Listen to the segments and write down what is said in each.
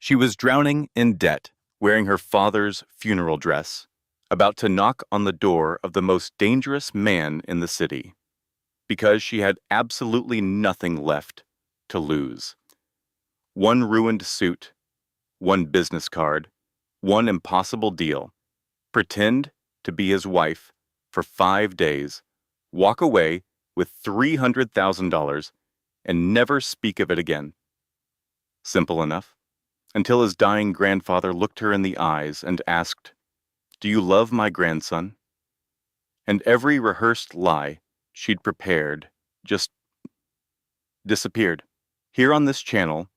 She was drowning in debt, wearing her father's funeral dress, about to knock on the door of the most dangerous man in the city, because she had absolutely nothing left to lose. One ruined suit, one business card, one impossible deal. Pretend to be his wife for 5 days, walk away with $300,000, and never speak of it again. Simple enough, until his dying grandfather looked her in the eyes and asked, "Do you love my grandson?" And every rehearsed lie she'd prepared just disappeared. Here on this channel,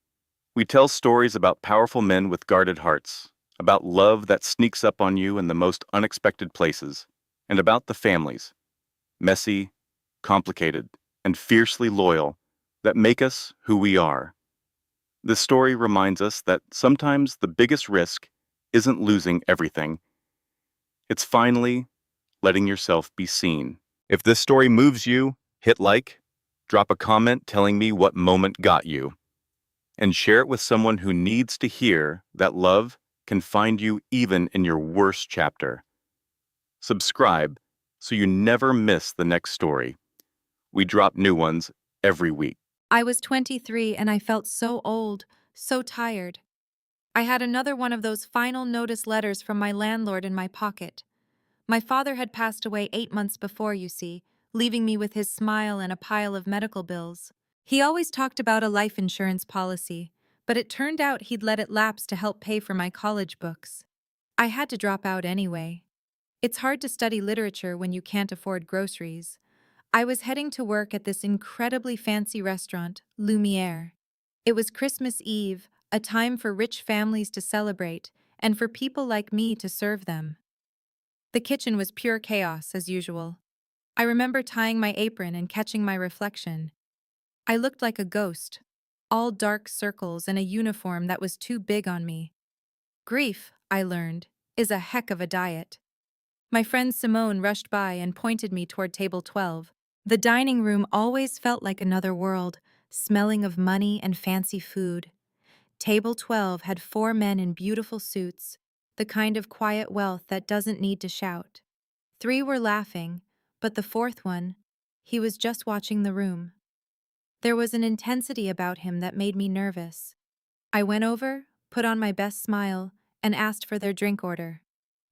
we tell stories about powerful men with guarded hearts, about love that sneaks up on you in the most unexpected places, and about the families, messy, complicated, and fiercely loyal, that make us who we are. This story reminds us that sometimes the biggest risk isn't losing everything. It's finally letting yourself be seen. If this story moves you, hit like, drop a comment telling me what moment got you, and share it with someone who needs to hear that love can find you even in your worst chapter. Subscribe so you never miss the next story. We drop new ones every week. I was 23 and I felt so old, so tired. I had another one of those final notice letters from my landlord in my pocket. My father had passed away 8 months before, you see, leaving me with his smile and a pile of medical bills. He always talked about a life insurance policy, but it turned out he'd let it lapse to help pay for my college books. I had to drop out anyway. It's hard to study literature when you can't afford groceries. I was heading to work at this incredibly fancy restaurant, Lumiere. It was Christmas Eve, a time for rich families to celebrate, and for people like me to serve them. The kitchen was pure chaos, as usual. I remember tying my apron and catching my reflection. I looked like a ghost, all dark circles and a uniform that was too big on me. Grief, I learned, is a heck of a diet. My friend Simone rushed by and pointed me toward table 12. The dining room always felt like another world, smelling of money and fancy food. Table 12 had 4 men in beautiful suits, the kind of quiet wealth that doesn't need to shout. 3 were laughing, but the fourth one, he was just watching the room. There was an intensity about him that made me nervous. I went over, put on my best smile, and asked for their drink order.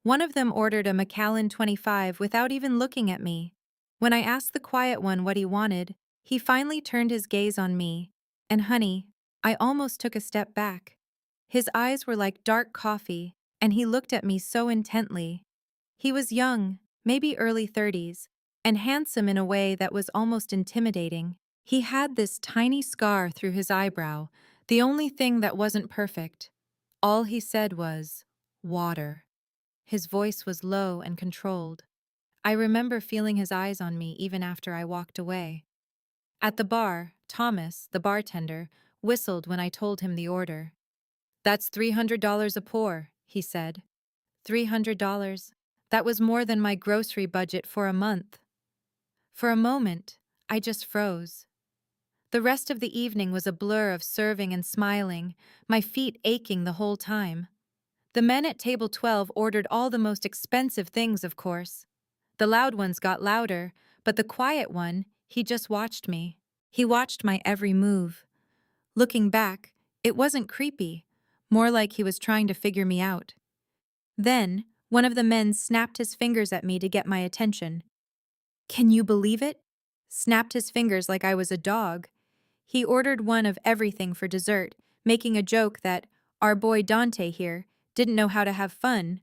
One of them ordered a Macallan 25 without even looking at me. When I asked the quiet one what he wanted, he finally turned his gaze on me, and honey, I almost took a step back. His eyes were like dark coffee, and he looked at me so intently. He was young, maybe early 30s, and handsome in a way that was almost intimidating. He had this tiny scar through his eyebrow, the only thing that wasn't perfect. All he said was, "Water." His voice was low and controlled. I remember feeling his eyes on me even after I walked away. At the bar, Thomas, the bartender, whistled when I told him the order. "That's $300 a pour," he said. $300. That was more than my grocery budget for a month. For a moment, I just froze. The rest of the evening was a blur of serving and smiling, my feet aching the whole time. The men at table 12 ordered all the most expensive things, of course. The loud ones got louder, but the quiet one, he just watched me. He watched my every move. Looking back, it wasn't creepy, more like he was trying to figure me out. Then, one of the men snapped his fingers at me to get my attention. "Can you believe it?" Snapped his fingers like I was a dog. He ordered one of everything for dessert, making a joke that our boy Dante here didn't know how to have fun.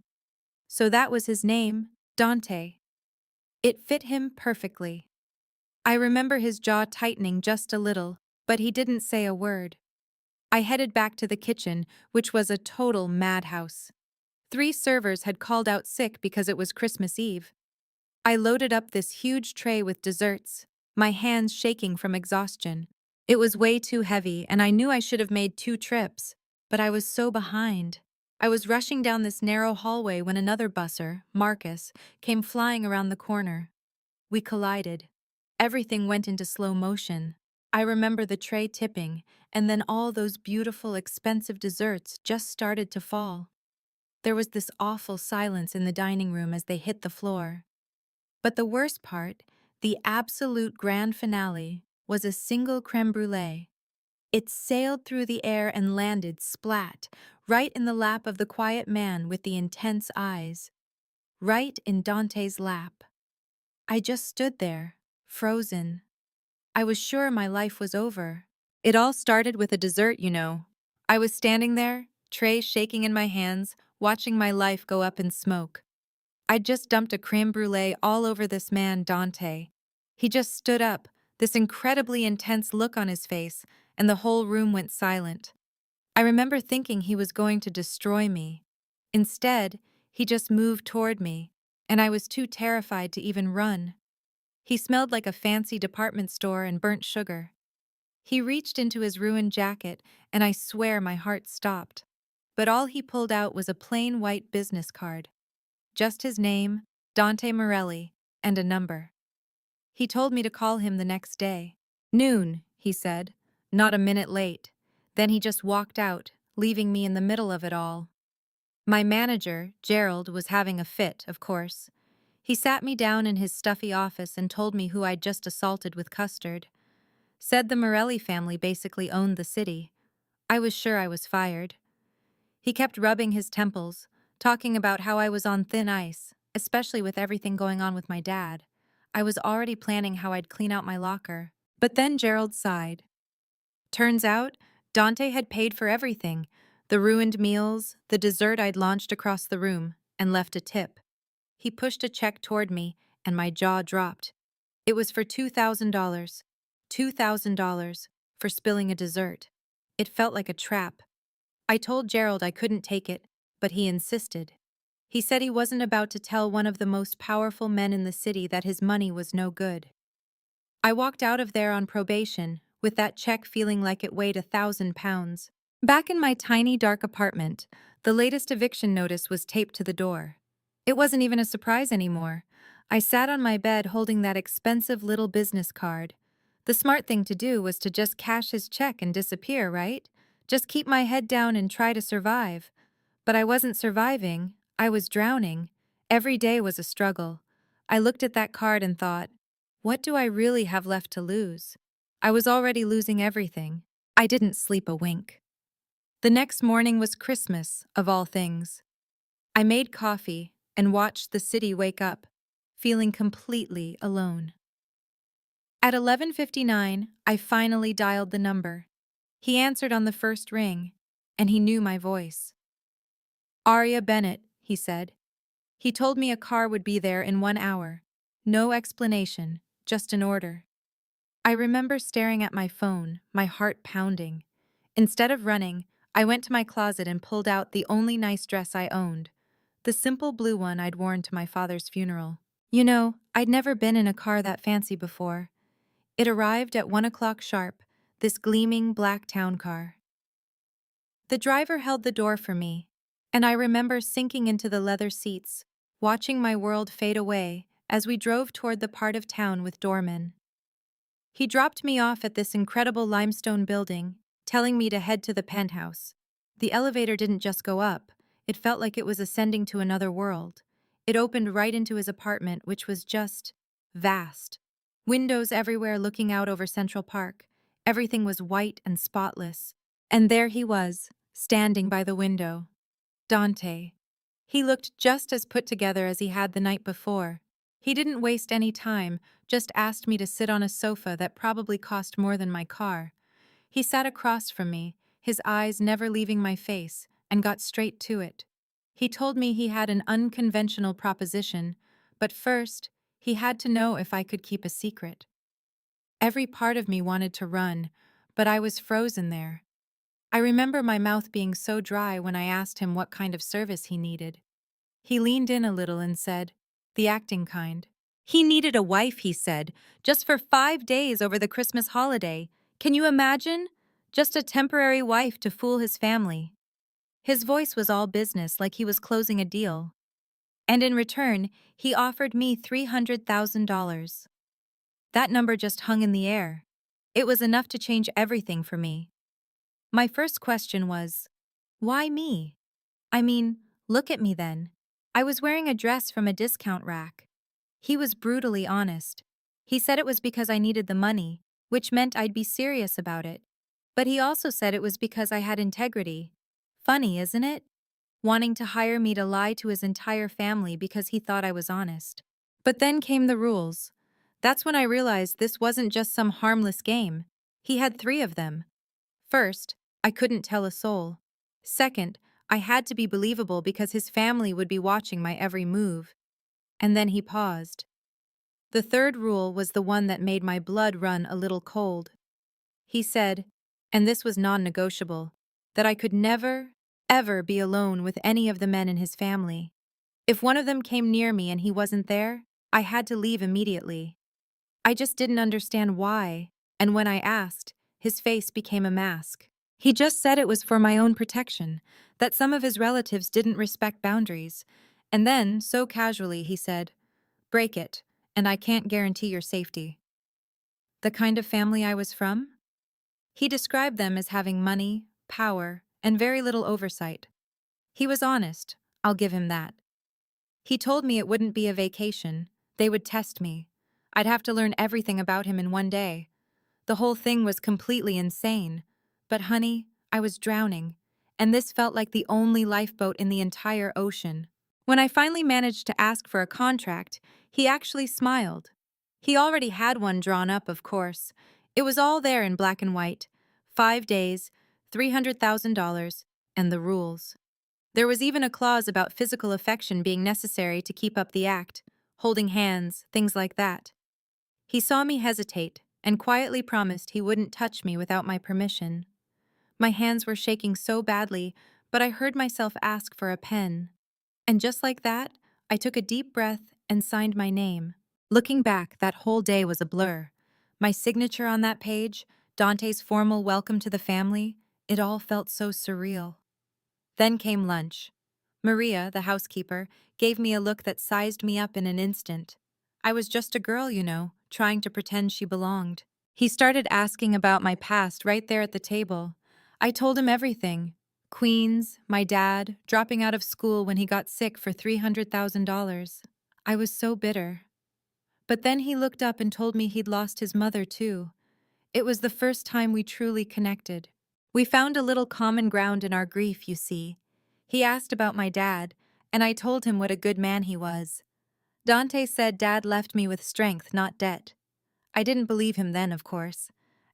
So that was his name, Dante. It fit him perfectly. I remember his jaw tightening just a little, but he didn't say a word. I headed back to the kitchen, which was a total madhouse. 3 servers had called out sick because it was Christmas Eve. I loaded up this huge tray with desserts, my hands shaking from exhaustion. It was way too heavy, and I knew I should have made 2 trips, but I was so behind. I was rushing down this narrow hallway when another busser, Marcus, came flying around the corner. We collided. Everything went into slow motion. I remember the tray tipping, and then all those beautiful, expensive desserts just started to fall. There was this awful silence in the dining room as they hit the floor. But the worst part, the absolute grand finale, was a single creme brulee. It sailed through the air and landed splat, right in the lap of the quiet man with the intense eyes. Right in Dante's lap. I just stood there, frozen. I was sure my life was over. It all started with a dessert, you know. I was standing there, tray shaking in my hands, watching my life go up in smoke. I'd just dumped a creme brulee all over this man, Dante. He just stood up, this incredibly intense look on his face, and the whole room went silent. I remember thinking he was going to destroy me. Instead, he just moved toward me, and I was too terrified to even run. He smelled like a fancy department store and burnt sugar. He reached into his ruined jacket, and I swear my heart stopped. But all he pulled out was a plain white business card. Just his name, Dante Morelli, and a number. He told me to call him the next day. Noon, he said, not a minute late. Then he just walked out, leaving me in the middle of it all. My manager, Gerald, was having a fit, of course. He sat me down in his stuffy office and told me who I'd just assaulted with custard. Said the Morelli family basically owned the city. I was sure I was fired. He kept rubbing his temples, talking about how I was on thin ice, especially with everything going on with my dad. I was already planning how I'd clean out my locker. But then Gerald sighed. Turns out, Dante had paid for everything, the ruined meals, the dessert I'd launched across the room, and left a tip. He pushed a check toward me, and my jaw dropped. It was for $2,000. $2,000 for spilling a dessert. It felt like a trap. I told Gerald I couldn't take it, but he insisted. He said he wasn't about to tell one of the most powerful men in the city that his money was no good. I walked out of there on probation, with that check feeling like it weighed 1,000 pounds. Back in my tiny, dark apartment, the latest eviction notice was taped to the door. It wasn't even a surprise anymore. I sat on my bed holding that expensive little business card. The smart thing to do was to just cash his check and disappear, right? Just keep my head down and try to survive. But I wasn't surviving, I was drowning. Every day was a struggle. I looked at that card and thought, what do I really have left to lose? I was already losing everything. I didn't sleep a wink. The next morning was Christmas, of all things. I made coffee and watched the city wake up, feeling completely alone. At 11:59, I finally dialed the number. He answered on the first ring, and he knew my voice. Aria Bennett, he said. He told me a car would be there in 1 hour. No explanation, just an order. I remember staring at my phone, my heart pounding. Instead of running, I went to my closet and pulled out the only nice dress I owned, the simple blue one I'd worn to my father's funeral. You know, I'd never been in a car that fancy before. It arrived at 1 o'clock sharp, this gleaming black town car. The driver held the door for me, and I remember sinking into the leather seats, watching my world fade away as we drove toward the part of town with doormen. He dropped me off at this incredible limestone building, telling me to head to the penthouse. The elevator didn't just go up, it felt like it was ascending to another world. It opened right into his apartment, which was just vast. Windows everywhere looking out over Central Park. Everything was white and spotless. And there he was, standing by the window. Dante. He looked just as put together as he had the night before. He didn't waste any time, just asked me to sit on a sofa that probably cost more than my car. He sat across from me, his eyes never leaving my face, and got straight to it. He told me he had an unconventional proposition, but first, he had to know if I could keep a secret. Every part of me wanted to run, but I was frozen there. I remember my mouth being so dry when I asked him what kind of service he needed. He leaned in a little and said, the acting kind. He needed a wife, he said, just for 5 days over the Christmas holiday. Can you imagine? Just a temporary wife to fool his family. His voice was all business, like he was closing a deal. And in return, he offered me $300,000. That number just hung in the air. It was enough to change everything for me. My first question was, why me? I mean, look at me then. I was wearing a dress from a discount rack. He was brutally honest. He said it was because I needed the money, which meant I'd be serious about it. But he also said it was because I had integrity. Funny, isn't it? Wanting to hire me to lie to his entire family because he thought I was honest. But then came the rules. That's when I realized this wasn't just some harmless game. He had 3 of them. First, I couldn't tell a soul. Second, I had to be believable because his family would be watching my every move. And then he paused. The third rule was the one that made my blood run a little cold. He said, and this was non-negotiable, that I could never, ever be alone with any of the men in his family. If one of them came near me and he wasn't there, I had to leave immediately. I just didn't understand why, and when I asked, his face became a mask. He just said it was for my own protection, that some of his relatives didn't respect boundaries, and then, so casually, he said, "Break it, and I can't guarantee your safety." The kind of family I was from? He described them as having money, power, and very little oversight. He was honest, I'll give him that. He told me it wouldn't be a vacation, they would test me. I'd have to learn everything about him in one day. The whole thing was completely insane. But honey, I was drowning, and this felt like the only lifeboat in the entire ocean. When I finally managed to ask for a contract, he actually smiled. He already had one drawn up, of course. It was all there in black and white. 5 days, $300,000, and the rules. There was even a clause about physical affection being necessary to keep up the act, holding hands, things like that. He saw me hesitate and quietly promised he wouldn't touch me without my permission. My hands were shaking so badly, but I heard myself ask for a pen. And just like that, I took a deep breath and signed my name. Looking back, that whole day was a blur. My signature on that page, Dante's formal welcome to the family, it all felt so surreal. Then came lunch. Maria, the housekeeper, gave me a look that sized me up in an instant. I was just a girl, trying to pretend she belonged. He started asking about my past right there at the table. I told him everything. Queens, my dad, dropping out of school when he got sick for $300,000. I was so bitter. But then he looked up and told me he'd lost his mother too. It was the first time we truly connected. We found a little common ground in our grief, you see. He asked about my dad, and I told him what a good man he was. Dante said Dad left me with strength, not debt. I didn't believe him then, of course.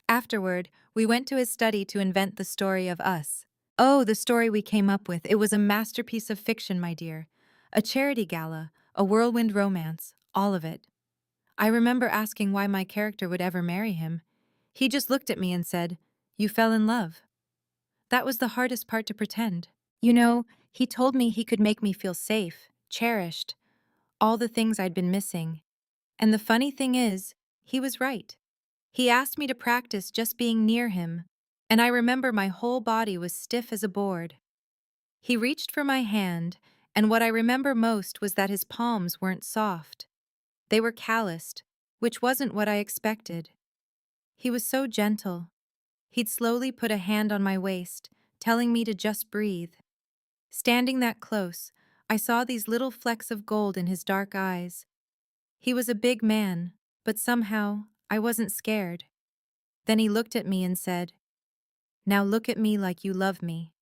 Afterward, we went to his study to invent the story of us. Oh, the story we came up with. It was a masterpiece of fiction, my dear. A charity gala, a whirlwind romance, all of it. I remember asking why my character would ever marry him. He just looked at me and said, "You fell in love." That was the hardest part to pretend. He told me he could make me feel safe, cherished, all the things I'd been missing. And the funny thing is, he was right. He asked me to practice just being near him, and I remember my whole body was stiff as a board. He reached for my hand, and what I remember most was that his palms weren't soft. They were calloused, which wasn't what I expected. He was so gentle. He'd slowly put a hand on my waist, telling me to just breathe. Standing that close, I saw these little flecks of gold in his dark eyes. He was a big man, but somehow I wasn't scared. Then he looked at me and said, "Now look at me like you love me."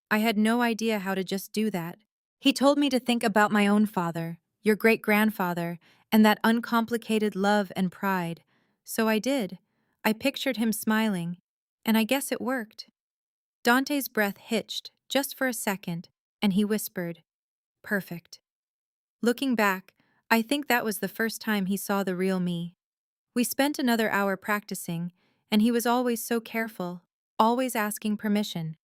I had no idea how to just do that. He told me to think about my own father, your great-grandfather, and that uncomplicated love and pride. So I did. I pictured him smiling, and I guess it worked. Dante's breath hitched, just for a second, and he whispered, "Perfect." Looking back, I think that was the first time he saw the real me. We spent another hour practicing, and he was always so careful, always asking permission.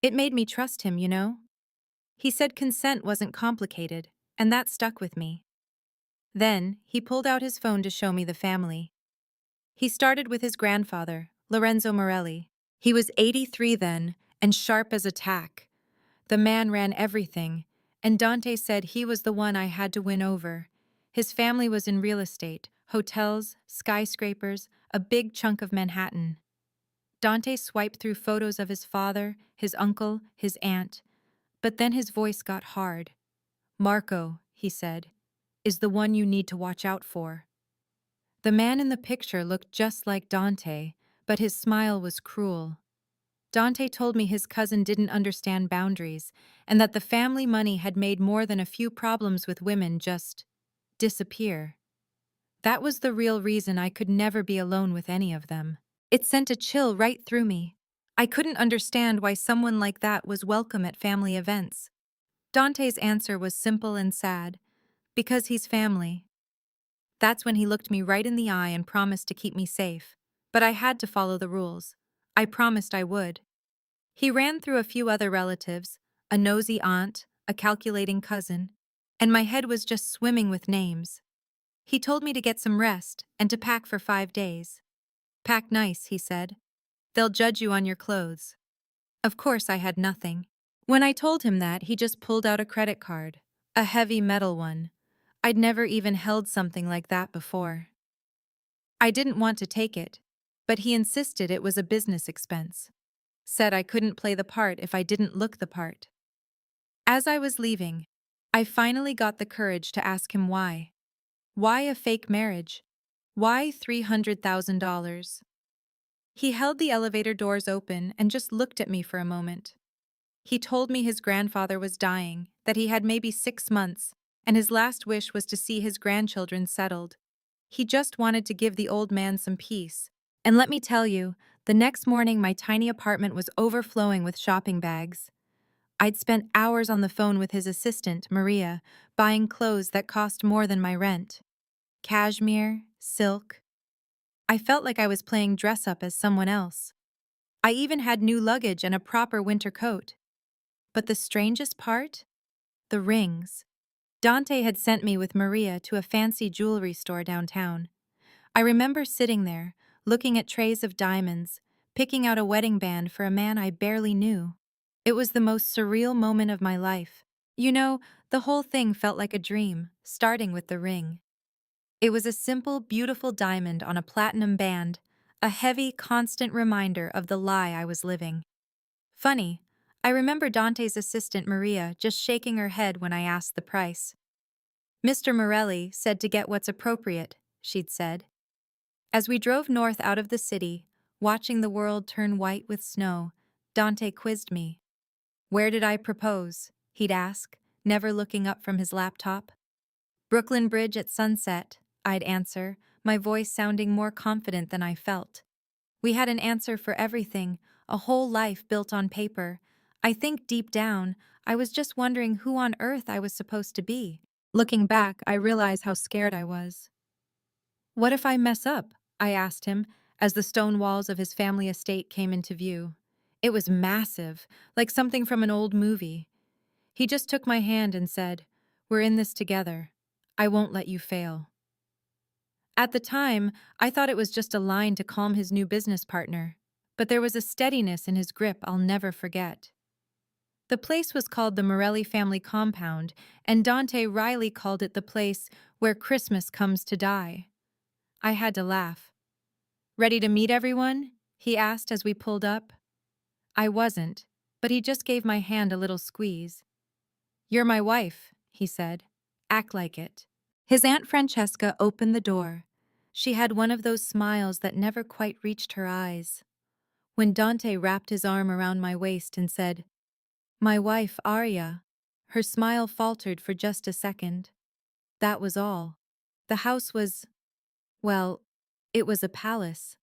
It made me trust him. He said consent wasn't complicated, and that stuck with me. Then, he pulled out his phone to show me the family. He started with his grandfather, Lorenzo Morelli. He was 83 then, and sharp as a tack. The man ran everything, and Dante said he was the one I had to win over. His family was in real estate, hotels, skyscrapers, a big chunk of Manhattan. Dante swiped through photos of his father, his uncle, his aunt, but then his voice got hard. Marco, he said, is the one you need to watch out for. The man in the picture looked just like Dante, but his smile was cruel. Dante told me his cousin didn't understand boundaries, and that the family money had made more than a few problems with women just disappear. That was the real reason I could never be alone with any of them. It sent a chill right through me. I couldn't understand why someone like that was welcome at family events. Dante's answer was simple and sad. Because he's family. That's when he looked me right in the eye and promised to keep me safe. But I had to follow the rules. I promised I would. He ran through a few other relatives, a nosy aunt, a calculating cousin, and my head was just swimming with names. He told me to get some rest and to pack for 5 days. Pack nice, he said. They'll judge you on your clothes. Of course, I had nothing. When I told him that, he just pulled out a credit card, a heavy metal one. I'd never even held something like that before. I didn't want to take it, but he insisted it was a business expense. Said I couldn't play the part if I didn't look the part. As I was leaving, I finally got the courage to ask him why. Why a fake marriage? Why $300,000? He held the elevator doors open and just looked at me for a moment. He told me his grandfather was dying, that he had maybe 6 months, and his last wish was to see his grandchildren settled. He just wanted to give the old man some peace. And let me tell you, the next morning my tiny apartment was overflowing with shopping bags. I'd spent hours on the phone with his assistant, Maria, buying clothes that cost more than my rent. Cashmere, silk. I felt like I was playing dress up as someone else. I even had new luggage and a proper winter coat. But the strangest part? The rings. Dante had sent me with Maria to a fancy jewelry store downtown. I remember sitting there, looking at trays of diamonds, picking out a wedding band for a man I barely knew. It was the most surreal moment of my life. You know, the whole thing felt like a dream, starting with the ring. It was a simple, beautiful diamond on a platinum band, a heavy, constant reminder of the lie I was living. Funny, I remember Dante's assistant Maria just shaking her head when I asked the price. Mr. Morelli said to get what's appropriate, she'd said. As we drove north out of the city, watching the world turn white with snow, Dante quizzed me. Where did I propose? He'd ask, never looking up from his laptop. Brooklyn Bridge at sunset, I'd answer, my voice sounding more confident than I felt. We had an answer for everything, a whole life built on paper. I think deep down, I was just wondering who on earth I was supposed to be. Looking back, I realize how scared I was. What if I mess up? I asked him, as the stone walls of his family estate came into view. It was massive, like something from an old movie. He just took my hand and said, "We're in this together. I won't let you fail." At the time, I thought it was just a line to calm his new business partner, but there was a steadiness in his grip I'll never forget. The place was called the Morelli family compound, and Dante Riley called it the place where Christmas comes to die. I had to laugh. "Ready to meet everyone?" he asked as we pulled up. I wasn't, but he just gave my hand a little squeeze. "You're my wife," he said. "Act like it." His Aunt Francesca opened the door. She had one of those smiles that never quite reached her eyes. When Dante wrapped his arm around my waist and said, "My wife, Arya," her smile faltered for just a second. That was all. The house was, well, it was a palace.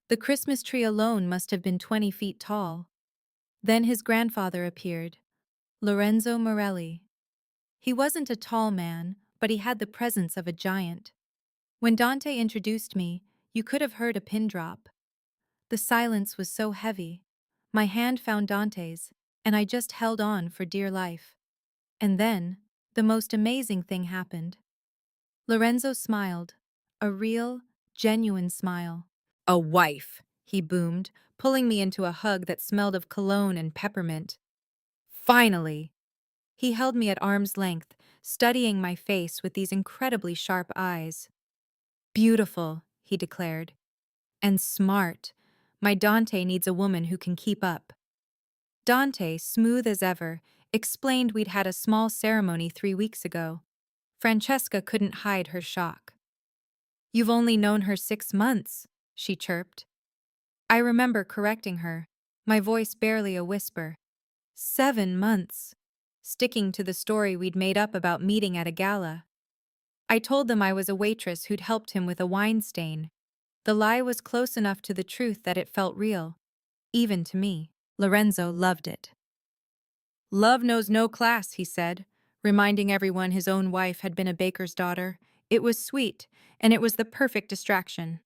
The Christmas tree alone must have been 20 feet tall. Then his grandfather appeared, Lorenzo Morelli. He wasn't a tall man, but he had the presence of a giant. When Dante introduced me, you could have heard a pin drop. The silence was so heavy. My hand found Dante's, and I just held on for dear life. And then, the most amazing thing happened. Lorenzo smiled, a real, genuine smile. "A wife," he boomed, pulling me into a hug that smelled of cologne and peppermint. "Finally!" He held me at arm's length, studying my face with these incredibly sharp eyes. Beautiful, he declared. And smart. My Dante needs a woman who can keep up. Dante, smooth as ever, explained we'd had a small ceremony 3 weeks ago. Francesca couldn't hide her shock. You've only known her 6 months, she chirped. I remember correcting her, my voice barely a whisper. 7 months. Sticking to the story we'd made up about meeting at a gala. I told them I was a waitress who'd helped him with a wine stain. The lie was close enough to the truth that it felt real, even to me. Lorenzo loved it. Love knows no class, he said, reminding everyone his own wife had been a baker's daughter. It was sweet, and it was the perfect distraction.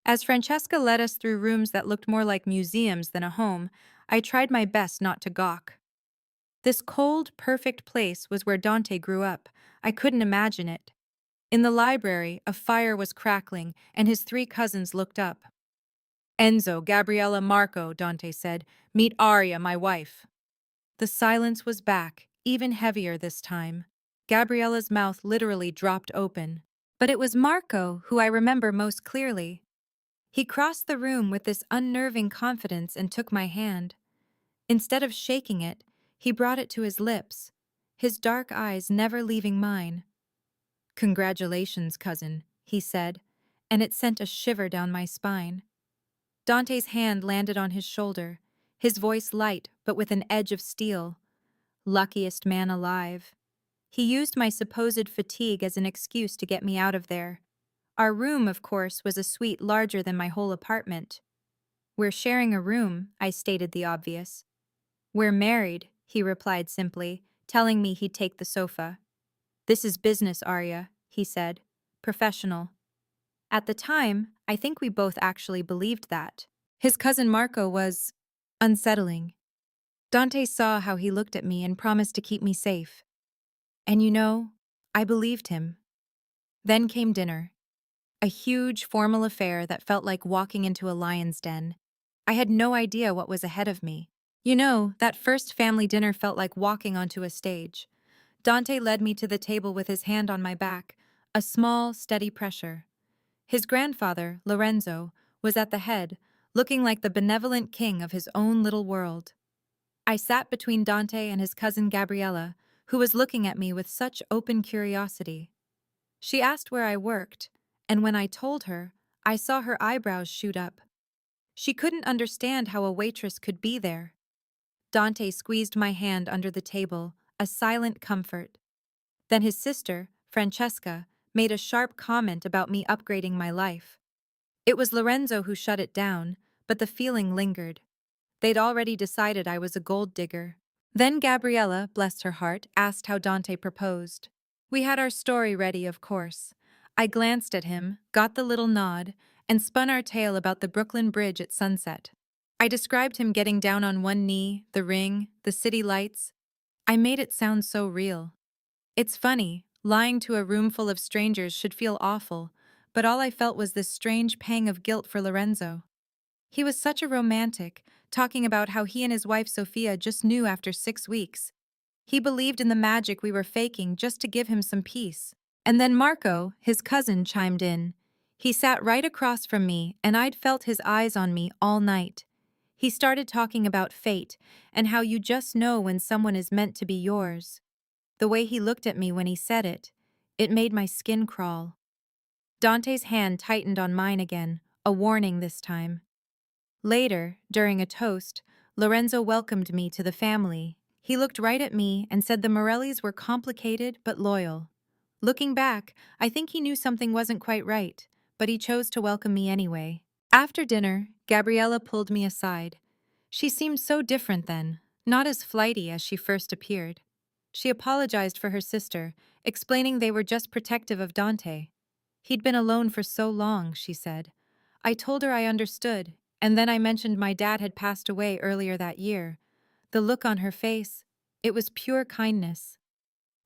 As Francesca led us through rooms that looked more like museums than a home, I tried my best not to gawk. This cold, perfect place was where Dante grew up. I couldn't imagine it. In the library, a fire was crackling, and his 3 cousins looked up. Enzo, Gabriella, Marco, Dante said. Meet Aria, my wife. The silence was back, even heavier this time. Gabriella's mouth literally dropped open. But it was Marco who I remember most clearly. He crossed the room with this unnerving confidence and took my hand. Instead of shaking it, he brought it to his lips, his dark eyes never leaving mine. Congratulations, cousin, he said, and it sent a shiver down my spine. Dante's hand landed on his shoulder, his voice light but with an edge of steel. Luckiest man alive. He used my supposed fatigue as an excuse to get me out of there. Our room, of course, was a suite larger than my whole apartment. We're sharing a room, I stated the obvious. We're married, he replied simply, telling me he'd take the sofa. This is business, Arya, he said. Professional. At the time, I think we both actually believed that. His cousin Marco was unsettling. Dante saw how he looked at me and promised to keep me safe. And you know, I believed him. Then came dinner. A huge, formal affair that felt like walking into a lion's den. I had no idea what was ahead of me. You know, that first family dinner felt like walking onto a stage. Dante led me to the table with his hand on my back, a small, steady pressure. His grandfather, Lorenzo, was at the head, looking like the benevolent king of his own little world. I sat between Dante and his cousin Gabriella, who was looking at me with such open curiosity. She asked where I worked, and when I told her, I saw her eyebrows shoot up. She couldn't understand how a waitress could be there. Dante squeezed my hand under the table, a silent comfort. Then his sister, Francesca, made a sharp comment about me upgrading my life. It was Lorenzo who shut it down, but the feeling lingered. They'd already decided I was a gold digger. Then Gabriella, bless her heart, asked how Dante proposed. We had our story ready, of course. I glanced at him, got the little nod, and spun our tale about the Brooklyn Bridge at sunset. I described him getting down on one knee, the ring, the city lights. I made it sound so real. It's funny, lying to a room full of strangers should feel awful, but all I felt was this strange pang of guilt for Lorenzo. He was such a romantic, talking about how he and his wife Sophia just knew after 6 weeks. He believed in the magic we were faking just to give him some peace. And then Marco, his cousin, chimed in. He sat right across from me, and I'd felt his eyes on me all night. He started talking about fate and how you just know when someone is meant to be yours. The way he looked at me when he said it, it made my skin crawl. Dante's hand tightened on mine again, a warning this time. Later, during a toast, Lorenzo welcomed me to the family. He looked right at me and said the Morellis were complicated but loyal. Looking back, I think he knew something wasn't quite right, but he chose to welcome me anyway. After dinner, Gabriella pulled me aside. She seemed so different then, not as flighty as she first appeared. She apologized for her sister, explaining they were just protective of Dante. He'd been alone for so long, she said. I told her I understood, and then I mentioned my dad had passed away earlier that year. The look on her face, it was pure kindness.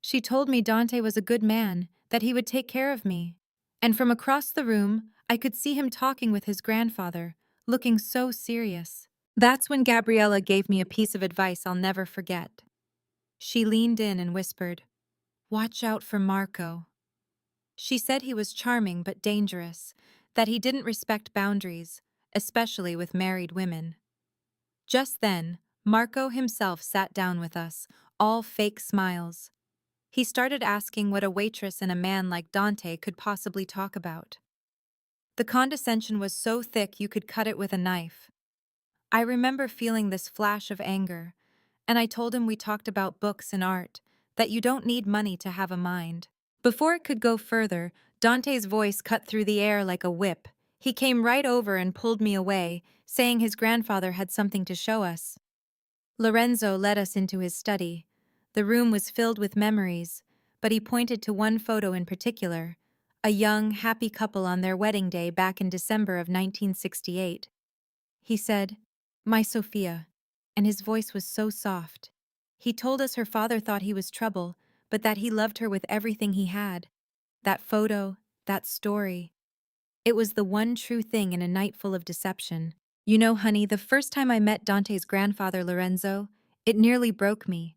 She told me Dante was a good man, that he would take care of me. And from across the room, I could see him talking with his grandfather, looking so serious. That's when Gabriella gave me a piece of advice I'll never forget. She leaned in and whispered, "Watch out for Marco." She said he was charming but dangerous, that he didn't respect boundaries, especially with married women. Just then, Marco himself sat down with us, all fake smiles. He started asking what a waitress and a man like Dante could possibly talk about. The condescension was so thick you could cut it with a knife. I remember feeling this flash of anger, and I told him we talked about books and art, that you don't need money to have a mind. Before it could go further, Dante's voice cut through the air like a whip. He came right over and pulled me away, saying his grandfather had something to show us. Lorenzo led us into his study. The room was filled with memories, but he pointed to one photo in particular, a young, happy couple on their wedding day back in December of 1968. He said, "My Sophia," and his voice was so soft. He told us her father thought he was trouble, but that he loved her with everything he had. That photo, that story. It was the one true thing in a night full of deception. You know, honey, the first time I met Dante's grandfather, Lorenzo, it nearly broke me.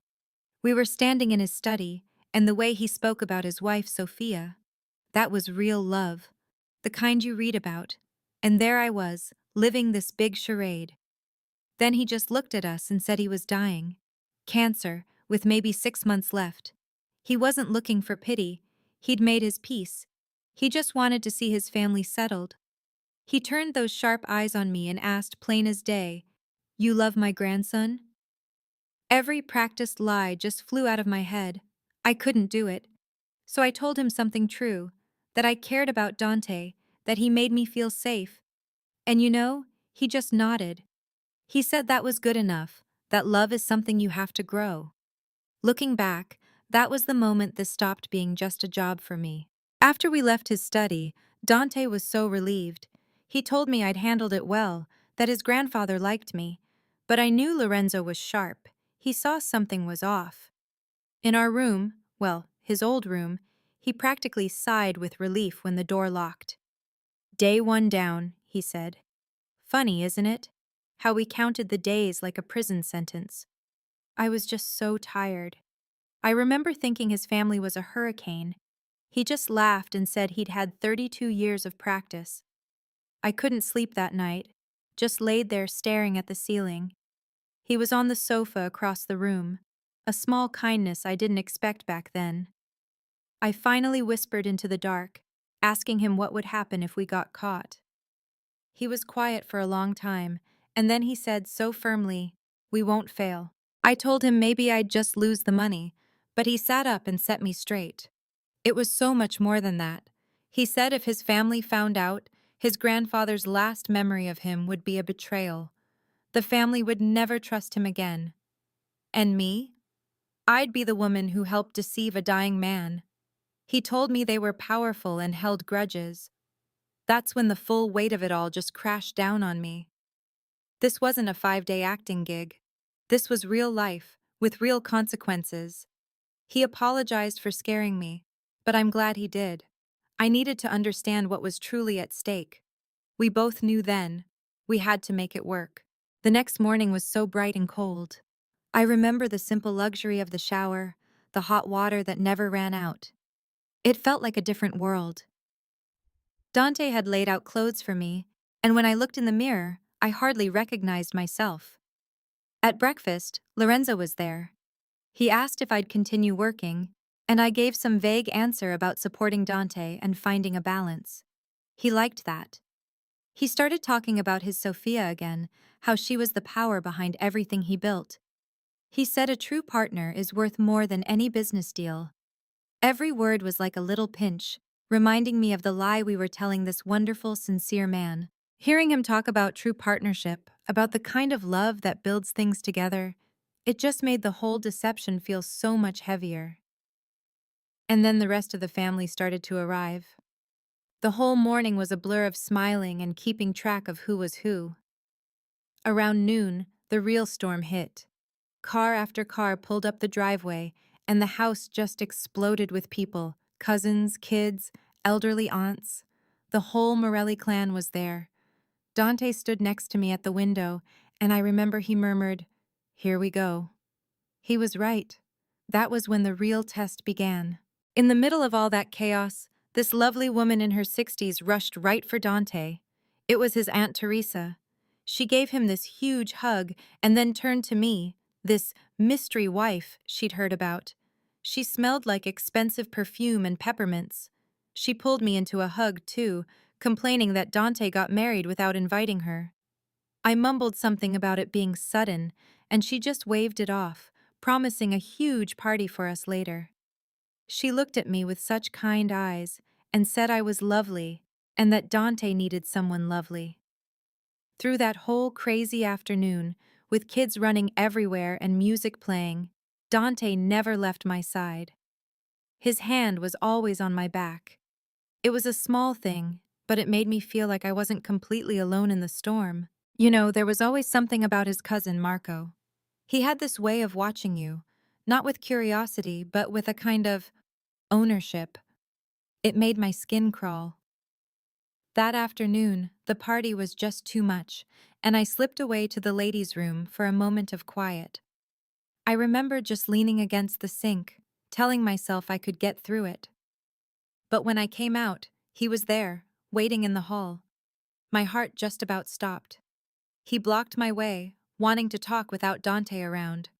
We were standing in his study, and the way he spoke about his wife, Sophia, that was real love, the kind you read about. And there I was, living this big charade. Then he just looked at us and said he was dying. Cancer, with maybe 6 months left. He wasn't looking for pity. He'd made his peace. He just wanted to see his family settled. He turned those sharp eyes on me and asked plain as day, "You love my grandson?" Every practiced lie just flew out of my head. I couldn't do it. So I told him something true, that I cared about Dante, that he made me feel safe. And you know, he just nodded. He said that was good enough, that love is something you have to grow. Looking back, that was the moment this stopped being just a job for me. After we left his study, Dante was so relieved. He told me I'd handled it well, that his grandfather liked me. But I knew Lorenzo was sharp. He saw something was off. In our room, well, his old room, he practically sighed with relief when the door locked. "Day one down," he said. Funny, isn't it? How we counted the days like a prison sentence. I was just so tired. I remember thinking his family was a hurricane. He just laughed and said he'd had 32 years of practice. I couldn't sleep that night, just laid there staring at the ceiling. He was on the sofa across the room, a small kindness I didn't expect back then. I finally whispered into the dark, asking him what would happen if we got caught. He was quiet for a long time, and then he said so firmly, "We won't fail." I told him maybe I'd just lose the money, but he sat up and set me straight. It was so much more than that. He said if his family found out, his grandfather's last memory of him would be a betrayal. The family would never trust him again. And me? I'd be the woman who helped deceive a dying man. He told me they were powerful and held grudges. That's when the full weight of it all just crashed down on me. This wasn't a 5-day acting gig. This was real life, with real consequences. He apologized for scaring me, but I'm glad he did. I needed to understand what was truly at stake. We both knew then. We had to make it work. The next morning was so bright and cold. I remember the simple luxury of the shower, the hot water that never ran out. It felt like a different world. Dante had laid out clothes for me, and when I looked in the mirror, I hardly recognized myself. At breakfast, Lorenzo was there. He asked if I'd continue working, and I gave some vague answer about supporting Dante and finding a balance. He liked that. He started talking about his Sophia again, how she was the power behind everything he built. He said a true partner is worth more than any business deal. Every word was like a little pinch, reminding me of the lie we were telling this wonderful, sincere man. Hearing him talk about true partnership, about the kind of love that builds things together, it just made the whole deception feel so much heavier. And then the rest of the family started to arrive. The whole morning was a blur of smiling and keeping track of who was who. Around noon, the real storm hit. Car after car pulled up the driveway, and the house just exploded with people, cousins, kids, elderly aunts. The whole Morelli clan was there. Dante stood next to me at the window, and I remember he murmured, "Here we go." He was right. That was when the real test began. In the middle of all that chaos, This lovely woman in her 60s rushed right for Dante. It was his Aunt Teresa. She gave him this huge hug and then turned to me, this mystery wife she'd heard about. She smelled like expensive perfume and peppermints. She pulled me into a hug, too, complaining that Dante got married without inviting her. I mumbled something about it being sudden, and she just waved it off, promising a huge party for us later. She looked at me with such kind eyes and said I was lovely and that Dante needed someone lovely. Through that whole crazy afternoon, with kids running everywhere and music playing, Dante never left my side. His hand was always on my back. It was a small thing, but it made me feel like I wasn't completely alone in the storm. You know, there was always something about his cousin, Marco. He had this way of watching you, not with curiosity, but with a kind of ownership. It made my skin crawl. That afternoon, the party was just too much, and I slipped away to the ladies' room for a moment of quiet. I remember just leaning against the sink, telling myself I could get through it. But when I came out, he was there, waiting in the hall. My heart just about stopped. He blocked my way, wanting to talk without Dante around.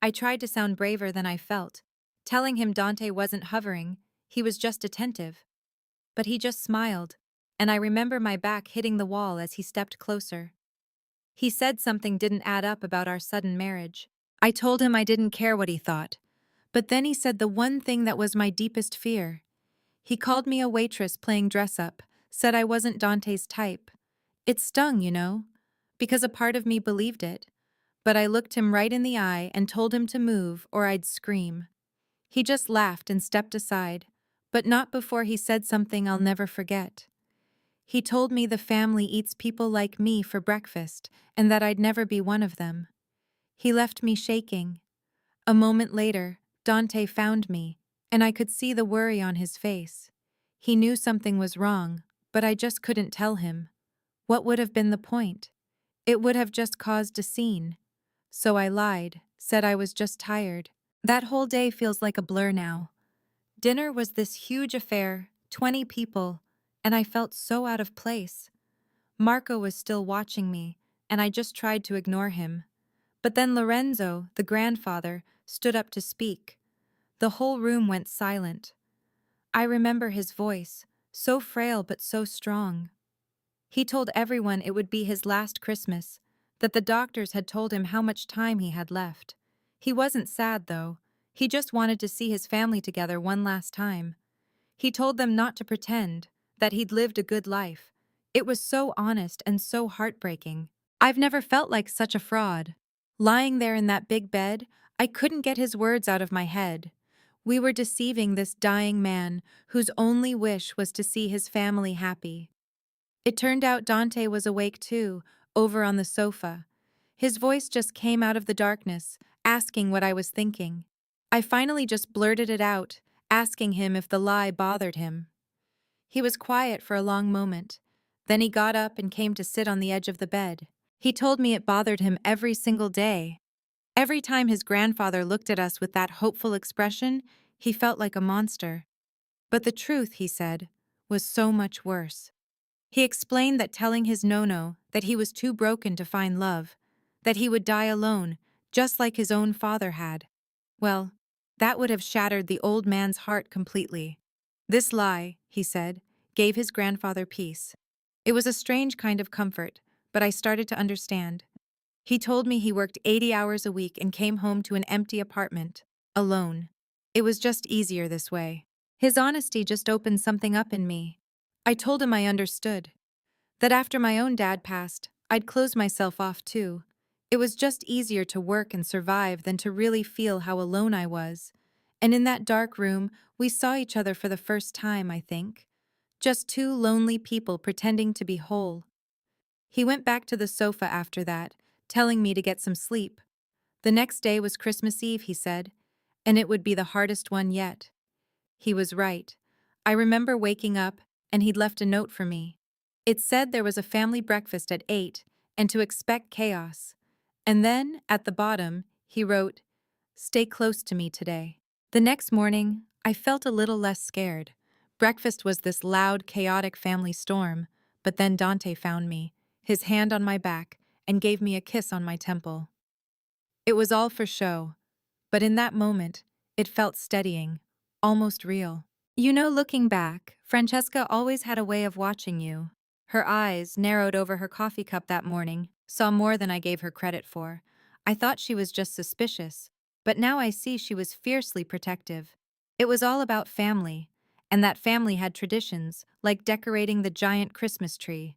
I tried to sound braver than I felt, telling him Dante wasn't hovering, he was just attentive. But he just smiled, and I remember my back hitting the wall as he stepped closer. He said something didn't add up about our sudden marriage. I told him I didn't care what he thought. But then he said the one thing that was my deepest fear. He called me a waitress playing dress-up, said I wasn't Dante's type. It stung, you know, because a part of me believed it. But I looked him right in the eye and told him to move or I'd scream. He just laughed and stepped aside, but not before he said something I'll never forget. He told me the family eats people like me for breakfast and that I'd never be one of them. He left me shaking. A moment later, Dante found me, and I could see the worry on his face. He knew something was wrong, but I just couldn't tell him. What would have been the point? It would have just caused a scene. So I lied, said I was just tired. That whole day feels like a blur now. Dinner was this huge affair, 20 people, and I felt so out of place. Marco was still watching me, and I just tried to ignore him. But then Lorenzo, the grandfather, stood up to speak. The whole room went silent. I remember his voice, so frail but so strong. He told everyone it would be his last Christmas, that the doctors had told him how much time he had left. He wasn't sad, though. He just wanted to see his family together one last time. He told them not to pretend, that he'd lived a good life. It was so honest and so heartbreaking. I've never felt like such a fraud. Lying there in that big bed, I couldn't get his words out of my head. We were deceiving this dying man whose only wish was to see his family happy. It turned out Dante was awake too, over on the sofa. His voice just came out of the darkness, asking what I was thinking. I finally just blurted it out, asking him if the lie bothered him. He was quiet for a long moment. Then he got up and came to sit on the edge of the bed. He told me it bothered him every single day. Every time his grandfather looked at us with that hopeful expression, he felt like a monster. But the truth, he said, was so much worse. He explained that telling his nono that he was too broken to find love, that he would die alone, just like his own father had. Well, that would have shattered the old man's heart completely. This lie, he said, gave his grandfather peace. It was a strange kind of comfort, but I started to understand. He told me he worked 80 hours a week and came home to an empty apartment, alone. It was just easier this way. His honesty just opened something up in me. I told him I understood. That after my own dad passed, I'd close myself off too. It was just easier to work and survive than to really feel how alone I was. And in that dark room, we saw each other for the first time, I think. Just two lonely people pretending to be whole. He went back to the sofa after that, telling me to get some sleep. The next day was Christmas Eve, he said, and it would be the hardest one yet. He was right. I remember waking up, and he'd left a note for me. It said there was a family breakfast at 8, and to expect chaos. And then, at the bottom, he wrote, "Stay close to me today." The next morning, I felt a little less scared, Breakfast was this loud, chaotic family storm, but then Dante found me, his hand on my back, and gave me a kiss on my temple. It was all for show, but in that moment, it felt steadying, almost real. Looking back, Francesca always had a way of watching you. Her eyes, narrowed over her coffee cup that morning, saw more than I gave her credit for. I thought she was just suspicious, but now I see she was fiercely protective. It was all about family, and that family had traditions, like decorating the giant Christmas tree.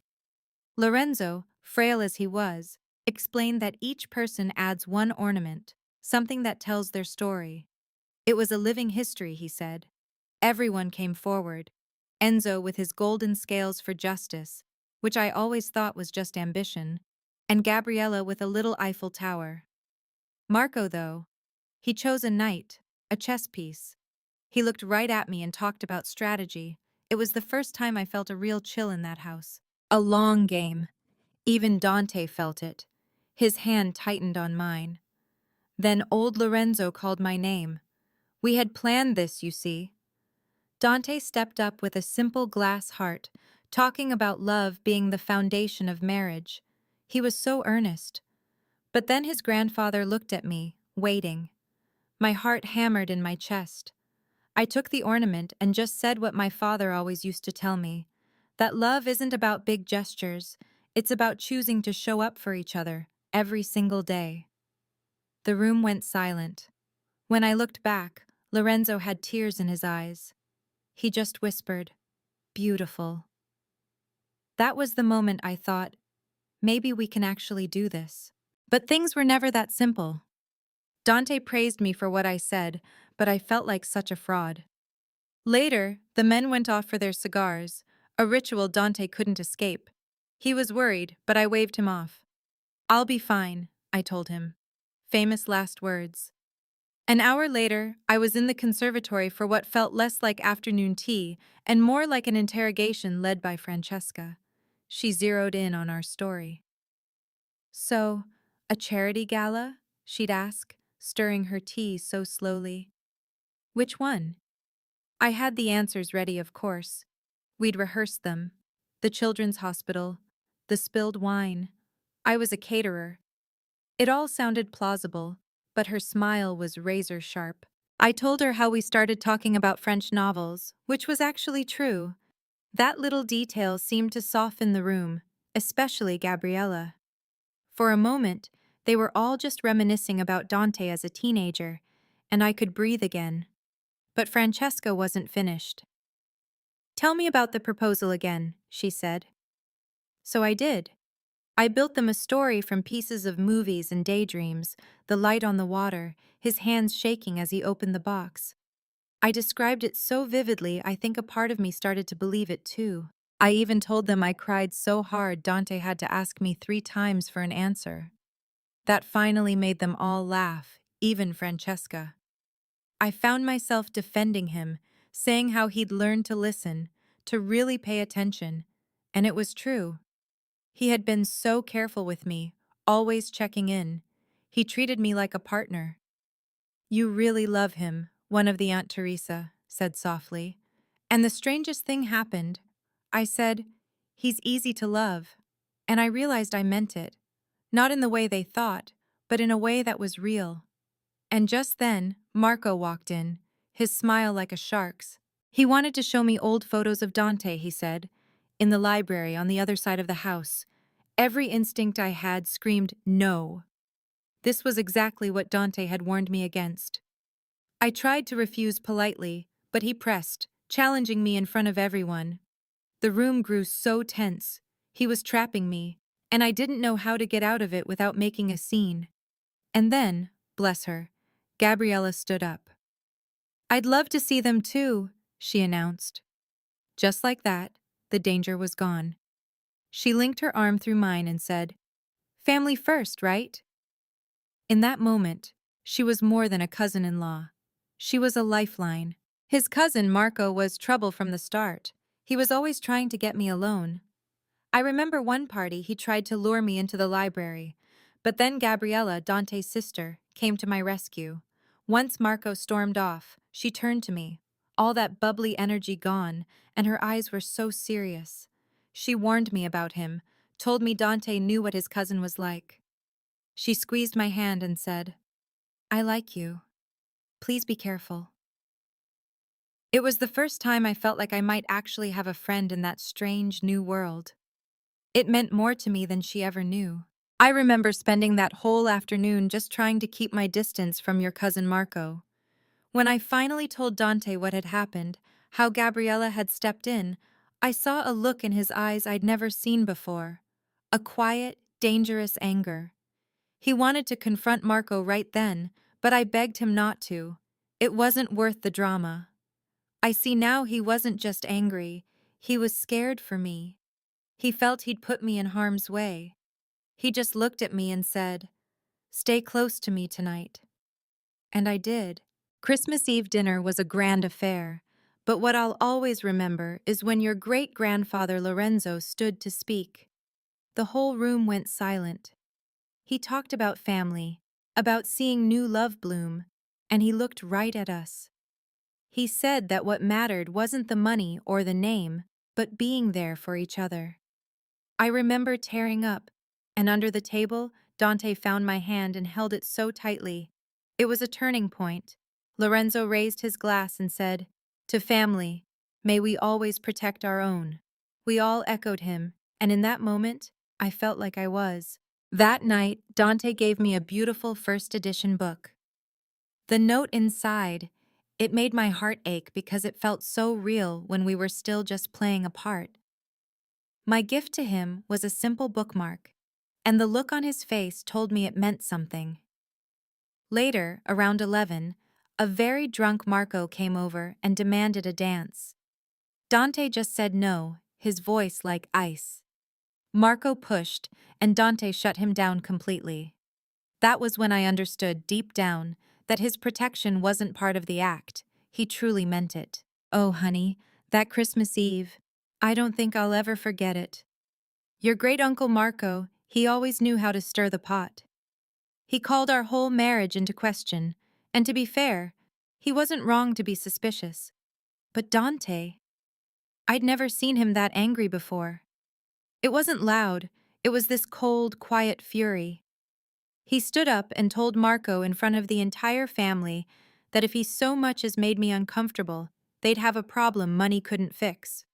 Lorenzo, frail as he was, explained that each person adds one ornament, something that tells their story. It was a living history, he said. Everyone came forward. Enzo with his golden scales for justice, which I always thought was just ambition, and Gabriella with a little Eiffel Tower. Marco, though, he chose a knight, a chess piece. He looked right at me and talked about strategy. It was the first time I felt a real chill in that house. A long game. Even Dante felt it. His hand tightened on mine. Then old Lorenzo called my name. We had planned this, you see. Dante stepped up with a simple glass heart, talking about love being the foundation of marriage. He was so earnest. But then his grandfather looked at me, waiting. My heart hammered in my chest. I took the ornament and just said what my father always used to tell me, that love isn't about big gestures, it's about choosing to show up for each other, every single day. The room went silent. When I looked back, Lorenzo had tears in his eyes. He just whispered, "Beautiful." That was the moment I thought, maybe we can actually do this. But things were never that simple. Dante praised me for what I said, but I felt like such a fraud. Later, the men went off for their cigars, a ritual Dante couldn't escape. He was worried, but I waved him off. "I'll be fine," I told him. Famous last words. An hour later, I was in the conservatory for what felt less like afternoon tea and more like an interrogation led by Francesca. She zeroed in on our story. "So, a charity gala?" she'd ask, stirring her tea so slowly. "Which one?" I had the answers ready, of course. We'd rehearsed them. The children's hospital, the spilled wine. I was a caterer. It all sounded plausible, but her smile was razor sharp. I told her how we started talking about French novels, which was actually true. That little detail seemed to soften the room, especially Gabriella. For a moment, they were all just reminiscing about Dante as a teenager, and I could breathe again. But Francesca wasn't finished. "Tell me about the proposal again," she said. So I did. I built them a story from pieces of movies and daydreams, the light on the water, his hands shaking as he opened the box. I described it so vividly I think a part of me started to believe it too. I even told them I cried so hard Dante had to ask me 3 times for an answer. That finally made them all laugh, even Francesca. I found myself defending him, saying how he'd learned to listen, to really pay attention, and it was true. He had been so careful with me, always checking in. He treated me like a partner. "You really love him," one of the Aunt Teresa said softly. And the strangest thing happened. I said, "He's easy to love." And I realized I meant it. Not in the way they thought, but in a way that was real. And just then, Marco walked in, his smile like a shark's. He wanted to show me old photos of Dante, he said, in the library on the other side of the house. Every instinct I had screamed, no. This was exactly what Dante had warned me against. I tried to refuse politely, but he pressed, challenging me in front of everyone. The room grew so tense. He was trapping me, and I didn't know how to get out of it without making a scene. And then, bless her, Gabriella stood up. "I'd love to see them too," she announced. Just like that, the danger was gone. She linked her arm through mine and said, "Family first, right?" In that moment, she was more than a cousin-in-law. She was a lifeline. His cousin, Marco, was trouble from the start. He was always trying to get me alone. I remember one party he tried to lure me into the library, but then Gabriella, Dante's sister, came to my rescue. Once Marco stormed off, she turned to me. all that bubbly energy gone, and her eyes were so serious. She warned me about him, told me Dante knew what his cousin was like. She squeezed my hand and said, "I like you. Please be careful." It was the first time I felt like I might actually have a friend in that strange new world. It meant more to me than she ever knew. I remember spending that whole afternoon just trying to keep my distance from your cousin Marco. When I finally told Dante what had happened, how Gabriella had stepped in, I saw a look in his eyes I'd never seen before. A quiet, dangerous anger. He wanted to confront Marco right then, but I begged him not to. It wasn't worth the drama. I see now he wasn't just angry, he was scared for me. He felt he'd put me in harm's way. He just looked at me and said, "Stay close to me tonight." And I did. Christmas Eve dinner was a grand affair, but what I'll always remember is when your great-grandfather Lorenzo stood to speak. The whole room went silent. He talked about family, about seeing new love bloom, and he looked right at us. He said that what mattered wasn't the money or the name, but being there for each other. I remember tearing up, and under the table, Dante found my hand and held it so tightly. It was a turning point. Lorenzo raised his glass and said, "To family, may we always protect our own." We all echoed him, and in that moment, I felt like I was. That night, Dante gave me a beautiful first edition book. The note inside, it made my heart ache because it felt so real when we were still just playing a part. My gift to him was a simple bookmark, and the look on his face told me it meant something. Later, around 11, a very drunk Marco came over and demanded a dance. Dante just said no, his voice like ice. Marco pushed, and Dante shut him down completely. That was when I understood deep down that his protection wasn't part of the act. He truly meant it. Oh, honey, that Christmas Eve, I don't think I'll ever forget it. Your great-uncle Marco, he always knew how to stir the pot. He called our whole marriage into question, and to be fair, he wasn't wrong to be suspicious. But Dante, I'd never seen him that angry before. It wasn't loud, it was this cold, quiet fury. He stood up and told Marco in front of the entire family that if he so much as made me uncomfortable, they'd have a problem money couldn't fix.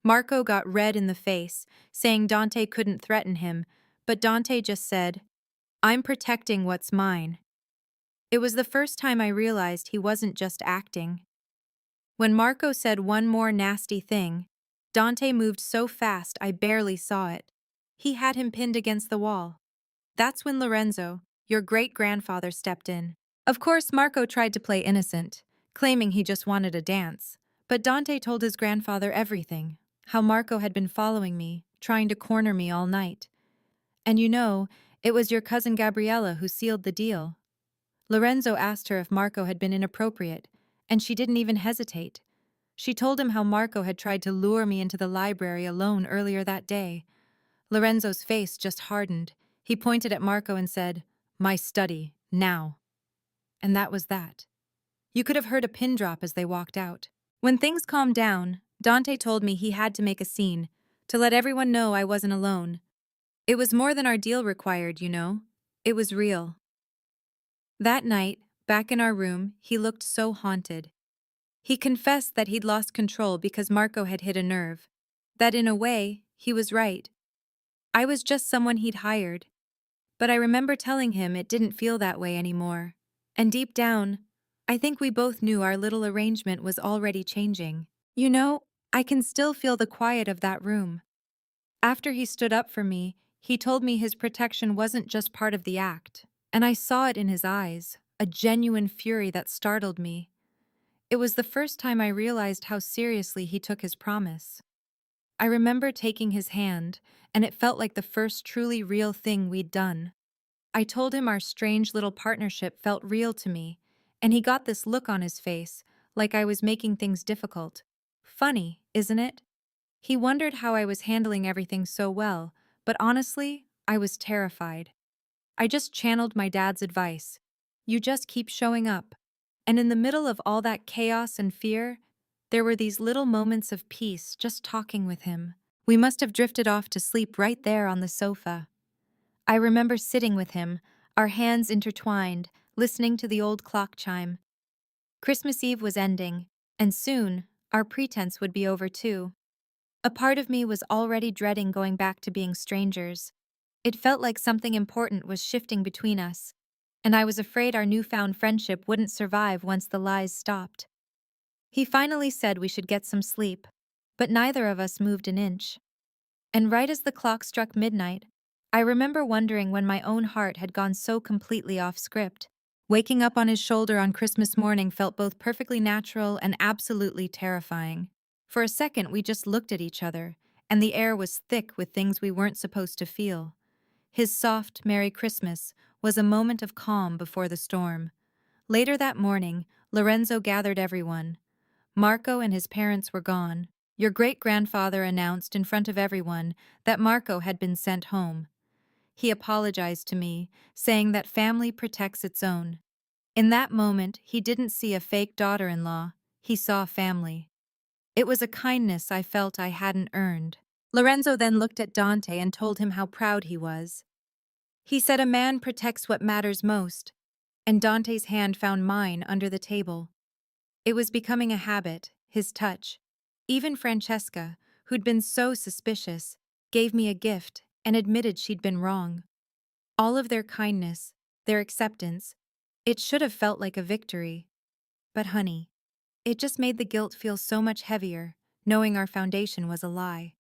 Marco got red in the face, saying Dante couldn't threaten him, but Dante just said, "I'm protecting what's mine." It was the first time I realized he wasn't just acting. When Marco said one more nasty thing, Dante moved so fast I barely saw it. He had him pinned against the wall. That's when Lorenzo, your great-grandfather, stepped in. Of course, Marco tried to play innocent, claiming he just wanted a dance. But Dante told his grandfather everything, how Marco had been following me, trying to corner me all night. And it was your cousin Gabriella who sealed the deal. Lorenzo asked her if Marco had been inappropriate, and she didn't even hesitate. She told him how Marco had tried to lure me into the library alone earlier that day. Lorenzo's face just hardened. He pointed at Marco and said, "My study, now." And that was that. You could have heard a pin drop as they walked out. When things calmed down, Dante told me he had to make a scene, to let everyone know I wasn't alone. It was more than our deal required, you know. It was real. That night, back in our room, he looked so haunted. He confessed that he'd lost control because Marco had hit a nerve. That in a way, he was right. I was just someone he'd hired. But I remember telling him it didn't feel that way anymore. And deep down, I think we both knew our little arrangement was already changing. I can still feel the quiet of that room. After he stood up for me, he told me his protection wasn't just part of the act. And I saw it in his eyes, a genuine fury that startled me. It was the first time I realized how seriously he took his promise. I remember taking his hand, and it felt like the first truly real thing we'd done. I told him our strange little partnership felt real to me, and he got this look on his face, like I was making things difficult. Funny, isn't it? He wondered how I was handling everything so well, but honestly, I was terrified. I just channeled my dad's advice. You just keep showing up. And in the middle of all that chaos and fear, there were these little moments of peace just talking with him. We must have drifted off to sleep right there on the sofa. I remember sitting with him, our hands intertwined, listening to the old clock chime. Christmas Eve was ending, and soon, our pretense would be over too. A part of me was already dreading going back to being strangers. It felt like something important was shifting between us, and I was afraid our newfound friendship wouldn't survive once the lies stopped. He finally said we should get some sleep, but neither of us moved an inch. And right as the clock struck midnight, I remember wondering when my own heart had gone so completely off script. Waking up on his shoulder on Christmas morning felt both perfectly natural and absolutely terrifying. For a second, we just looked at each other, and the air was thick with things we weren't supposed to feel. His soft, Merry Christmas was a moment of calm before the storm. Later that morning, Lorenzo gathered everyone. Marco and his parents were gone. Your great-grandfather announced in front of everyone that Marco had been sent home. He apologized to me, saying that family protects its own. In that moment, he didn't see a fake daughter-in-law, he saw family. It was a kindness I felt I hadn't earned. Lorenzo then looked at Dante and told him how proud he was. He said a man protects what matters most, and Dante's hand found mine under the table. It was becoming a habit, his touch. Even Francesca, who'd been so suspicious, gave me a gift and admitted she'd been wrong. All of their kindness, their acceptance, it should have felt like a victory. But honey, it just made the guilt feel so much heavier, knowing our foundation was a lie.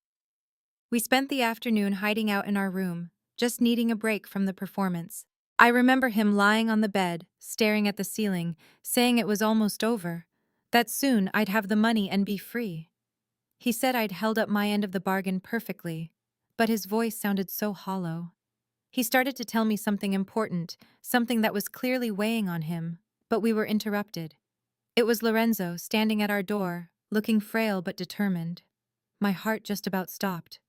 We spent the afternoon hiding out in our room, just needing a break from the performance. I remember him lying on the bed, staring at the ceiling, saying it was almost over, that soon I'd have the money and be free. He said I'd held up my end of the bargain perfectly, but his voice sounded so hollow. He started to tell me something important, something that was clearly weighing on him, but we were interrupted. It was Lorenzo standing at our door, looking frail but determined. My heart just about stopped.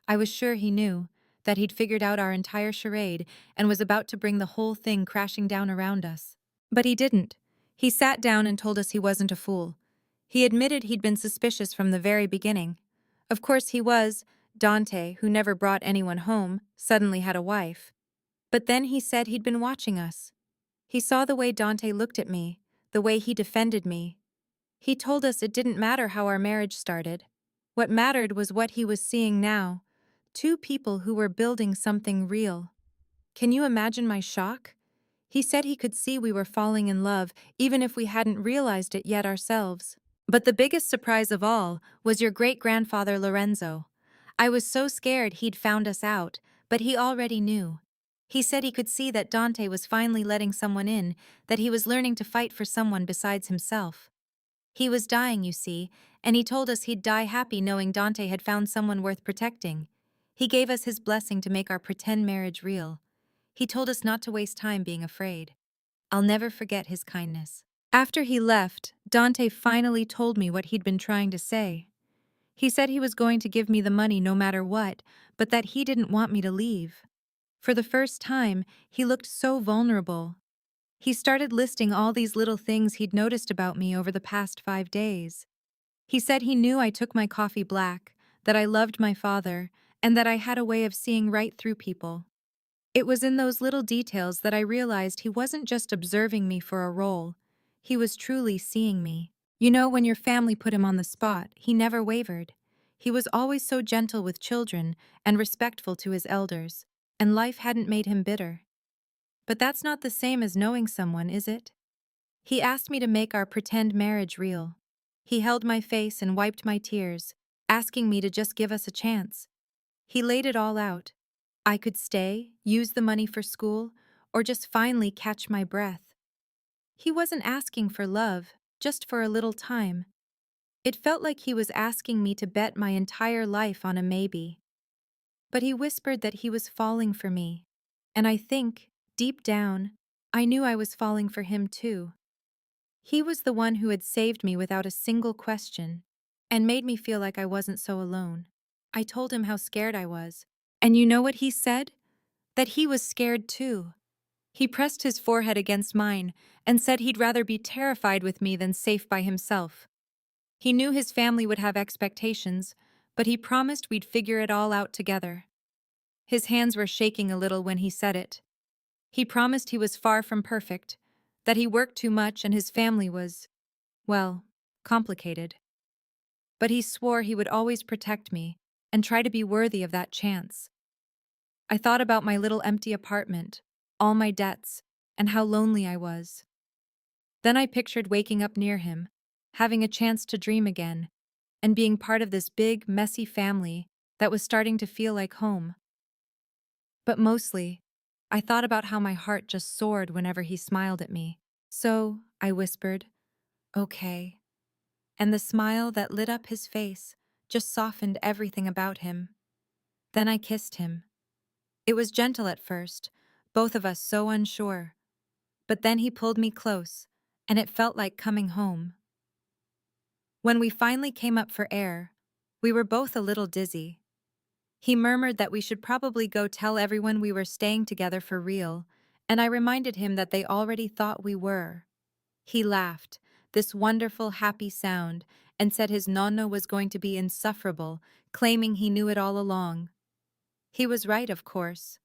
I was sure he knew, that he'd figured out our entire charade and was about to bring the whole thing crashing down around us. But he didn't. He sat down and told us he wasn't a fool. He admitted he'd been suspicious from the very beginning. Of course he was. Dante, who never brought anyone home, suddenly had a wife. But then he said he'd been watching us. He saw the way Dante looked at me, the way he defended me. He told us it didn't matter how our marriage started. What mattered was what he was seeing now. Two people who were building something real. Can you imagine my shock? He said he could see we were falling in love, even if we hadn't realized it yet ourselves. But the biggest surprise of all was your great-grandfather Lorenzo. I was so scared he'd found us out, but he already knew. He said he could see that Dante was finally letting someone in, that he was learning to fight for someone besides himself. He was dying, you see, and he told us he'd die happy knowing Dante had found someone worth protecting. He gave us his blessing to make our pretend marriage real. He told us not to waste time being afraid. I'll never forget his kindness. After he left, Dante finally told me what he'd been trying to say. He said he was going to give me the money no matter what, but that he didn't want me to leave. For the first time, he looked so vulnerable. He started listing all these little things he'd noticed about me over the past 5 days. He said he knew I took my coffee black, that I loved my father, and that I had a way of seeing right through people. It was in those little details that I realized he wasn't just observing me for a role. He was truly seeing me. You know, when your family put him on the spot, he never wavered. He was always so gentle with children and respectful to his elders, and life hadn't made him bitter. But that's not the same as knowing someone, is it? He asked me to make our pretend marriage real. He held my face and wiped my tears, asking me to just give us a chance. He laid it all out. I could stay, use the money for school, or just finally catch my breath. He wasn't asking for love, just for a little time. It felt like he was asking me to bet my entire life on a maybe. But he whispered that he was falling for me. And I think, deep down, I knew I was falling for him too. He was the one who had saved me without a single question, and made me feel like I wasn't so alone. I told him how scared I was. And you know what he said? That he was scared too. He pressed his forehead against mine and said he'd rather be terrified with me than safe by himself. He knew his family would have expectations, but he promised we'd figure it all out together. His hands were shaking a little when he said it. He promised he was far from perfect, that he worked too much and his family was, well, complicated. But he swore he would always protect me and try to be worthy of that chance. I thought about my little empty apartment, all my debts, and how lonely I was. Then I pictured waking up near him, having a chance to dream again, and being part of this big, messy family that was starting to feel like home. But mostly, I thought about how my heart just soared whenever he smiled at me. So, I whispered, okay. And the smile that lit up his face just softened everything about him. Then I kissed him. It was gentle at first, both of us so unsure. But then he pulled me close, and it felt like coming home. When we finally came up for air, we were both a little dizzy. He murmured that we should probably go tell everyone we were staying together for real, and I reminded him that they already thought we were. He laughed, this wonderful, happy sound, and said his nonna was going to be insufferable, claiming he knew it all along. He was right, of course.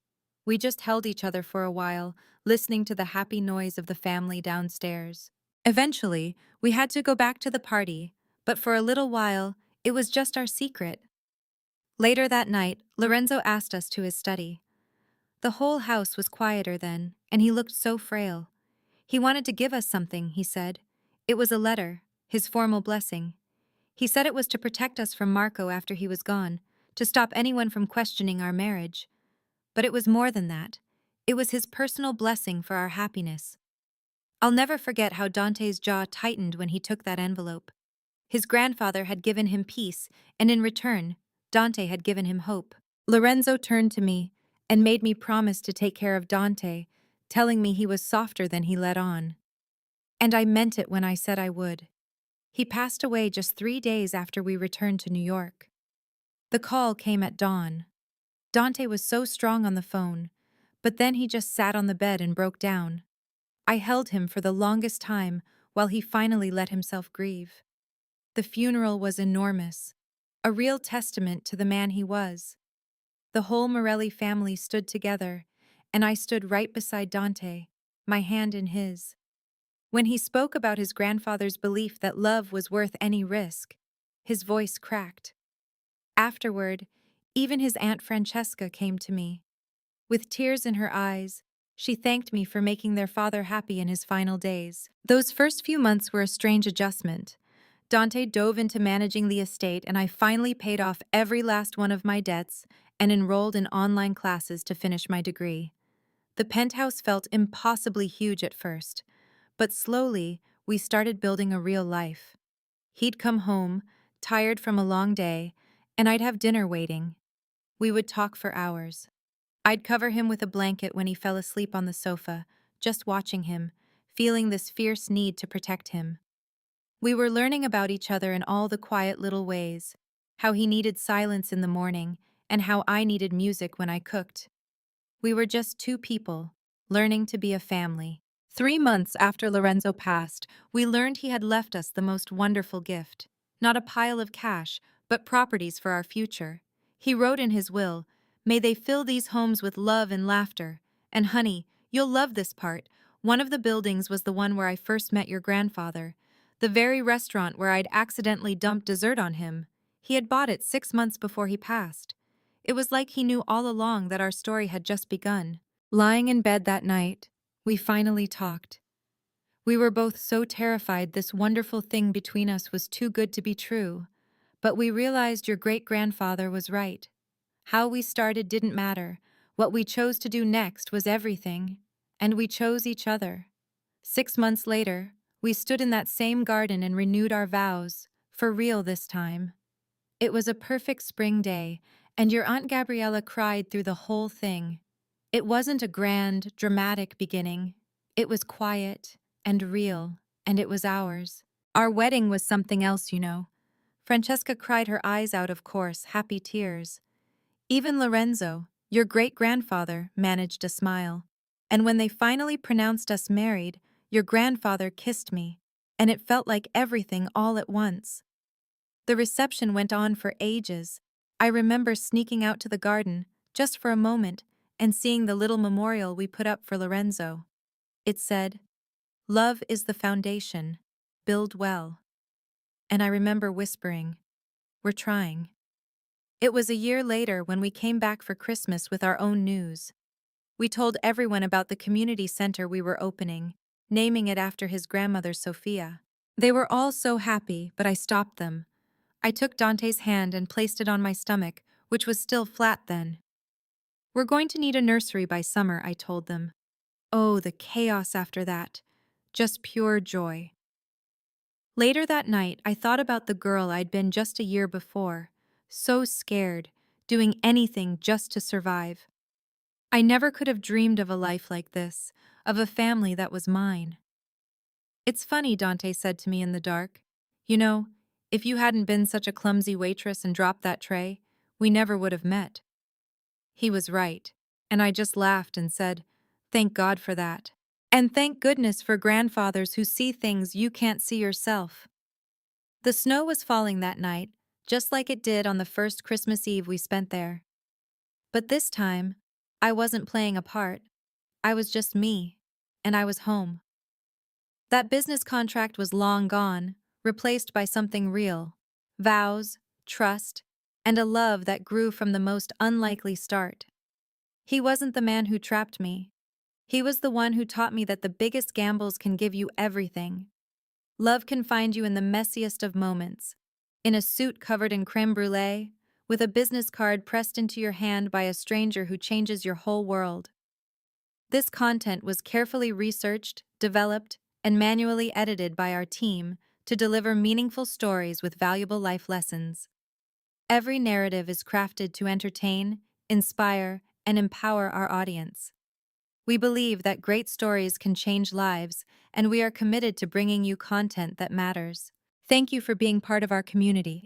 We just held each other for a while, listening to the happy noise of the family downstairs. Eventually, we had to go back to the party, but for a little while, it was just our secret. Later that night, Lorenzo asked us to his study. The whole house was quieter then, and he looked so frail. He wanted to give us something, he said. It was a letter, his formal blessing. He said it was to protect us from Marco after he was gone, to stop anyone from questioning our marriage. But it was more than that. It was his personal blessing for our happiness. I'll never forget how Dante's jaw tightened when he took that envelope. His grandfather had given him peace, and in return, Dante had given him hope. Lorenzo turned to me and made me promise to take care of Dante, telling me he was softer than he let on. And I meant it when I said I would. He passed away just 3 days after we returned to New York. The call came at dawn. Dante was so strong on the phone, but then he just sat on the bed and broke down. I held him for the longest time while he finally let himself grieve. The funeral was enormous, a real testament to the man he was. The whole Morelli family stood together, and I stood right beside Dante, my hand in his. When he spoke about his grandfather's belief that love was worth any risk, his voice cracked. Afterward, even his Aunt Francesca came to me. With tears in her eyes, she thanked me for making their father happy in his final days. Those first few months were a strange adjustment. Dante dove into managing the estate, and I finally paid off every last one of my debts and enrolled in online classes to finish my degree. The penthouse felt impossibly huge at first, but slowly we started building a real life. He'd come home, tired from a long day, and I'd have dinner waiting. We would talk for hours. I'd cover him with a blanket when he fell asleep on the sofa, just watching him, feeling this fierce need to protect him. We were learning about each other in all the quiet little ways, how he needed silence in the morning, and how I needed music when I cooked. We were just two people, learning to be a family. 3 months after Lorenzo passed, we learned he had left us the most wonderful gift. Not a pile of cash, but properties for our future. He wrote in his will, "May they fill these homes with love and laughter." And honey, you'll love this part. One of the buildings was the one where I first met your grandfather. The very restaurant where I'd accidentally dumped dessert on him. He had bought it 6 months before he passed. It was like he knew all along that our story had just begun. Lying in bed that night, we finally talked. We were both so terrified this wonderful thing between us was too good to be true. But we realized your great-grandfather was right. How we started didn't matter. What we chose to do next was everything. And we chose each other. 6 months later, we stood in that same garden and renewed our vows, for real this time. It was a perfect spring day, and your Aunt Gabriella cried through the whole thing. It wasn't a grand, dramatic beginning. It was quiet and real, and it was ours. Our wedding was something else, you know. Francesca cried her eyes out, of course, happy tears. Even Lorenzo, your great-grandfather, managed a smile. And when they finally pronounced us married, your grandfather kissed me, and it felt like everything all at once. The reception went on for ages. I remember sneaking out to the garden, just for a moment, and seeing the little memorial we put up for Lorenzo. It said, "Love is the foundation. Build well." And I remember whispering, "We're trying." It was a year later when we came back for Christmas with our own news. We told everyone about the community center we were opening, naming it after his grandmother Sophia. They were all so happy, but I stopped them. I took Dante's hand and placed it on my stomach, which was still flat then. "We're going to need a nursery by summer," I told them. Oh, the chaos after that. Just pure joy. Later that night, I thought about the girl I'd been just a year before, so scared, doing anything just to survive. I never could have dreamed of a life like this, of a family that was mine. "It's funny," Dante said to me in the dark. "You know, if you hadn't been such a clumsy waitress and dropped that tray, we never would have met." He was right, and I just laughed and said, "Thank God for that. And thank goodness for grandfathers who see things you can't see yourself." The snow was falling that night, just like it did on the first Christmas Eve we spent there. But this time, I wasn't playing a part. I was just me, and I was home. That business contract was long gone, replaced by something real: vows, trust, and a love that grew from the most unlikely start. He wasn't the man who trapped me. He was the one who taught me that the biggest gambles can give you everything. Love can find you in the messiest of moments, in a suit covered in creme brulee, with a business card pressed into your hand by a stranger who changes your whole world. This content was carefully researched, developed, and manually edited by our team to deliver meaningful stories with valuable life lessons. Every narrative is crafted to entertain, inspire, and empower our audience. We believe that great stories can change lives, and we are committed to bringing you content that matters. Thank you for being part of our community.